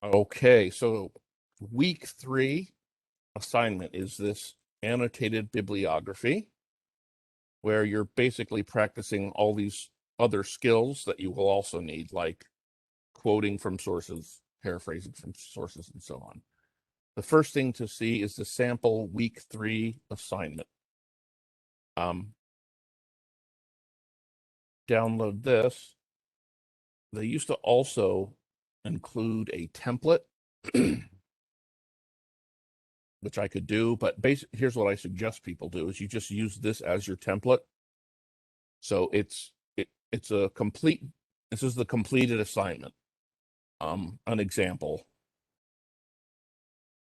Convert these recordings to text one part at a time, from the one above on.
Okay, so week 3 assignment is this annotated bibliography, where you're basically practicing all these other skills that you will also need, like quoting from sources, paraphrasing from sources, and so on. The first thing to see is the sample week 3 assignment. Download this. They used to also include a template, which I could do, but here's what I suggest people do: is you just use this as your template. So it's a complete. This is the completed assignment, an example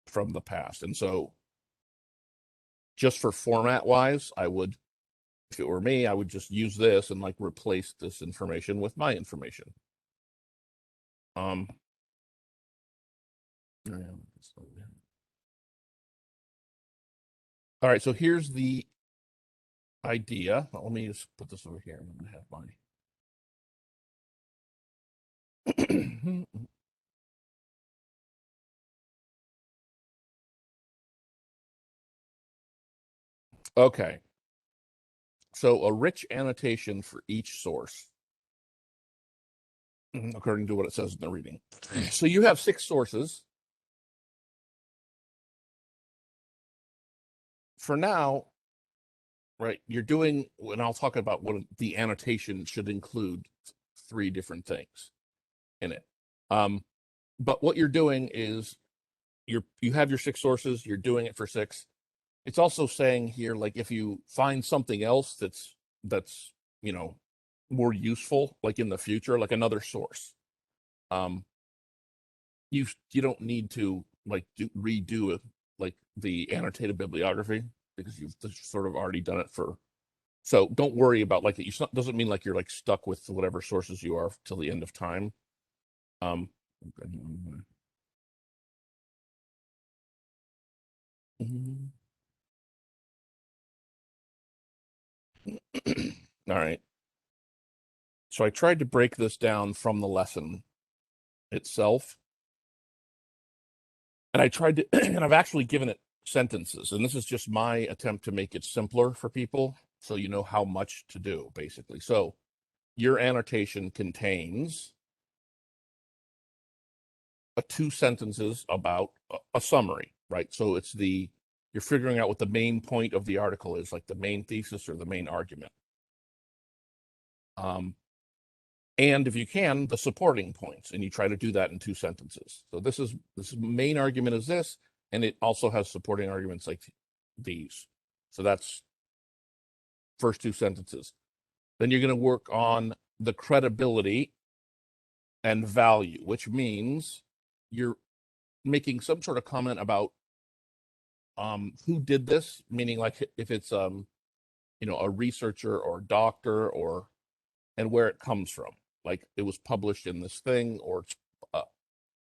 from the past. And so, just for format wise, I would, if it were me, I would just use this and like replace this information with my information. All right, so here's the idea. Let me just put this over here. I'm going to have my okay. So a rich annotation for each source, according to what it says in the reading. So you have 6 sources. For now, right, you're doing, and I'll talk about what the annotation should include 3 different things in it. But what you're doing is you have your 6 sources, you're doing it for 6. It's also saying here, like, if you find something else that's more useful, like in the future, like another source, you don't need to like redo it, like the annotated bibliography, because you've sort of already done it for. So don't worry about like it. Doesn't mean like you're like stuck with whatever sources you are till the end of time. Um, all right. So I tried to break this down from the lesson itself, and I tried to, and I've actually given it sentences, and this is just my attempt to make it simpler for people, so you know how much to do, basically. So your annotation contains 2 sentences about a summary, right? So it's you're figuring out what the main point of the article is, like the main thesis or the main argument. And if you can, the supporting points, and you try to do that in 2 sentences. So this main argument is this, and it also has supporting arguments like these. So that's first 2 sentences. Then you're going to work on the credibility and value, which means you're making some sort of comment about who did this, meaning like if it's a researcher or doctor, or and where it comes from, like it was published in this thing, or it's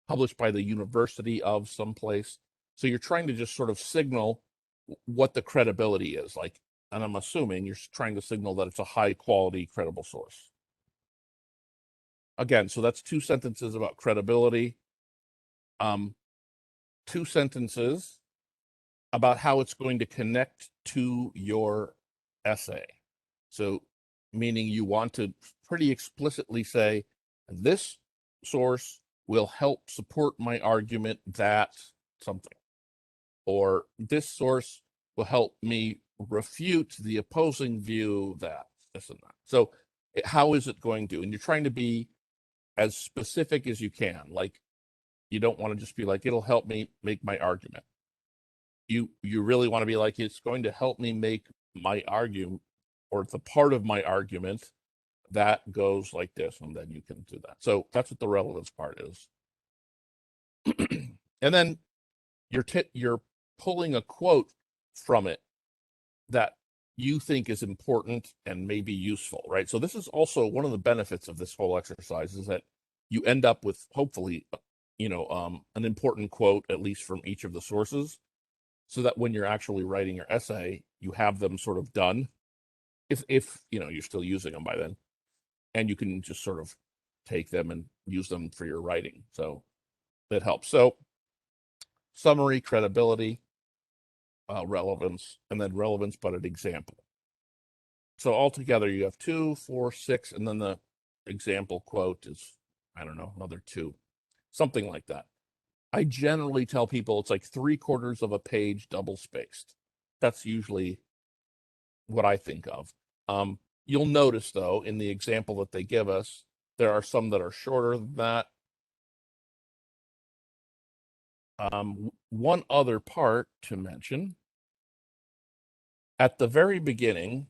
published by the university of someplace. So you're trying to just sort of signal what the credibility is like, and I'm assuming you're trying to signal that it's a high quality, credible source. Again, so that's 2 sentences about credibility. 2 sentences about how it's going to connect to your essay. So, meaning you want to pretty explicitly say, this source will help support my argument that something, or this source will help me refute the opposing view that this and that. So, how is it going to? And you're trying to be as specific as you can. Like, you don't want to just be like, it'll help me make my argument. You really want to be like, it's going to help me make my argument, or the part of my argument that goes like this, and then you can do that. So that's what the relevance part is. And then you're pulling a quote from it that you think is important and may be useful, right? So this is also one of the benefits of this whole exercise, is that you end up with, hopefully, an important quote, at least from each of the sources, so that when you're actually writing your essay, you have them sort of done, if you're still using them by then, and you can just sort of take them and use them for your writing. So it helps. So summary, credibility, relevance, and then relevance, but an example. So altogether, you have 2, 4, 6, and then the example quote is, I don't know, another 2, something like that. I generally tell people it's like 3/4 of a page double spaced. That's usually what I think of. You'll notice, though, in the example that they give us, there are some that are shorter than that. One other part to mention, at the very beginning,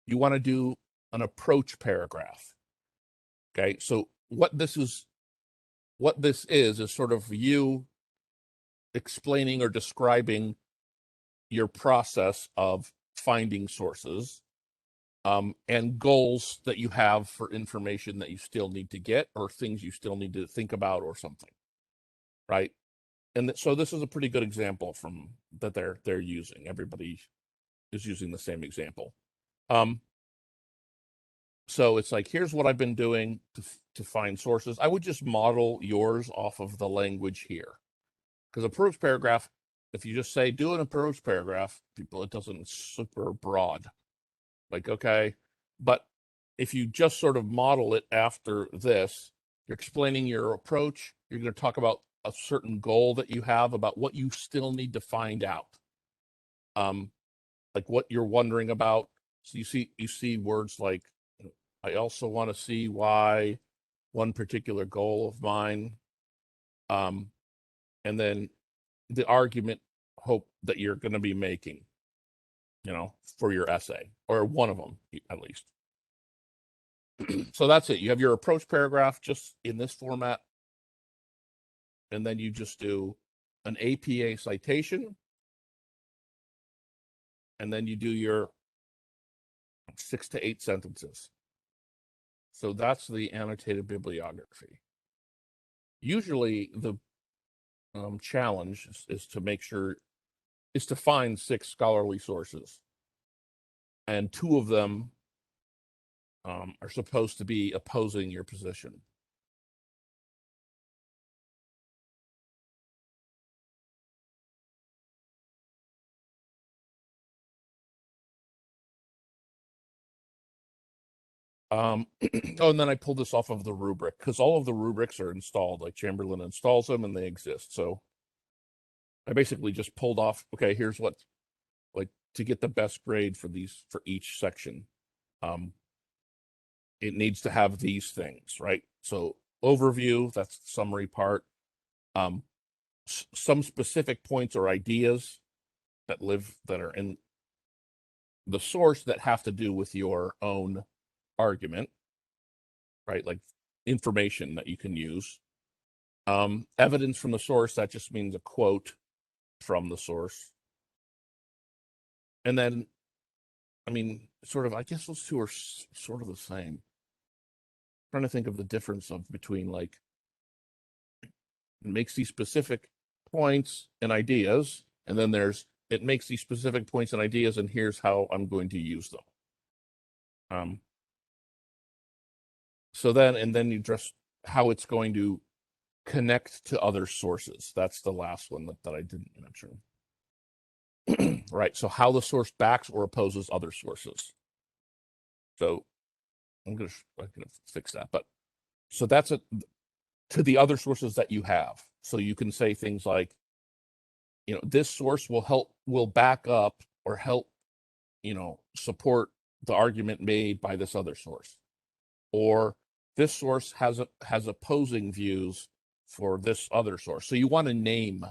you want to do an approach paragraph. Okay, so what this is sort of you explaining or describing your process of finding sources, and goals that you have for information that you still need to get, or things you still need to think about, or something, right? And so this is a pretty good example from that they're using. Everybody is using the same example. So it's like, here's what I've been doing to find sources. I would just model yours off of the language here, because a prose paragraph, if you just say do an approach paragraph, it doesn't super broad. Like, okay, but if you just sort of model it after this, you're explaining your approach. You're going to talk about a certain goal that you have, about what you still need to find out, like what you're wondering about. So you see words like, I also want to see why one particular goal of mine, and then the argument hope that you're going to be making, for your essay, or one of them at least. So that's it. You have your approach paragraph just in this format, and then you just do an APA citation, and then you do your 6 to 8 sentences. So that's the annotated bibliography. Usually the challenge is to find 6 scholarly sources, and 2 of them are supposed to be opposing your position. Oh, and then I pulled this off of the rubric, because all of the rubrics are installed, like Chamberlain installs them and they exist. So I basically just pulled off, okay, here's what, like, to get the best grade for each section. It needs to have these things, right? So overview, that's the summary part. Some specific points or ideas that are in the source that have to do with your own argument, right? Like information that you can use. Evidence from the source, that just means a quote from the source. And then, I mean, sort of, I guess those two are sort of the same. I'm trying to think of the difference between, like, it makes these specific points and ideas, and then it makes these specific points and ideas, and here's how I'm going to use them. So then you just how it's going to connect to other sources. That's the last one that I didn't mention. Right. So how the source backs or opposes other sources. So I'm gonna fix that. But so that's it to the other sources that you have. So you can say things like, this source will back up or help, support the argument made by this other source, or this source has opposing views for this other source. So you want to name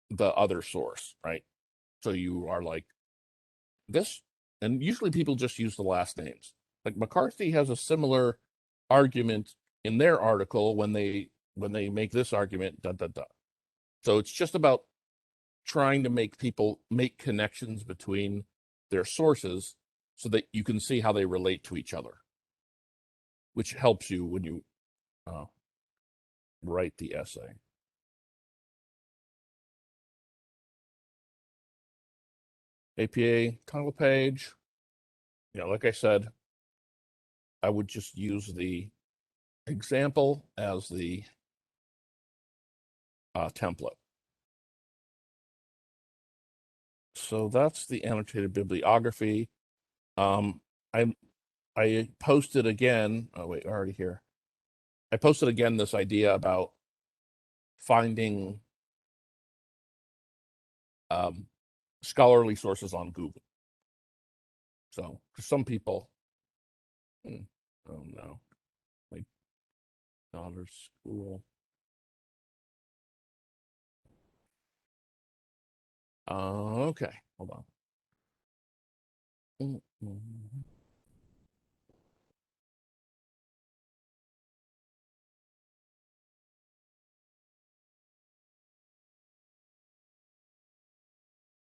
the other source, right? So you are like this, and usually people just use the last names. Like McCarthy has a similar argument in their article when they make this argument, da da da. So it's just about trying to make people make connections between their sources so that you can see how they relate to each other, which helps you when you write the essay. APA title page. Like I said, I would just use the example as the template. So that's the annotated bibliography. I posted again. Oh wait, already here. I posted again this idea about finding scholarly sources on Google. So for some people, oh no, my daughter's school. Okay, hold on.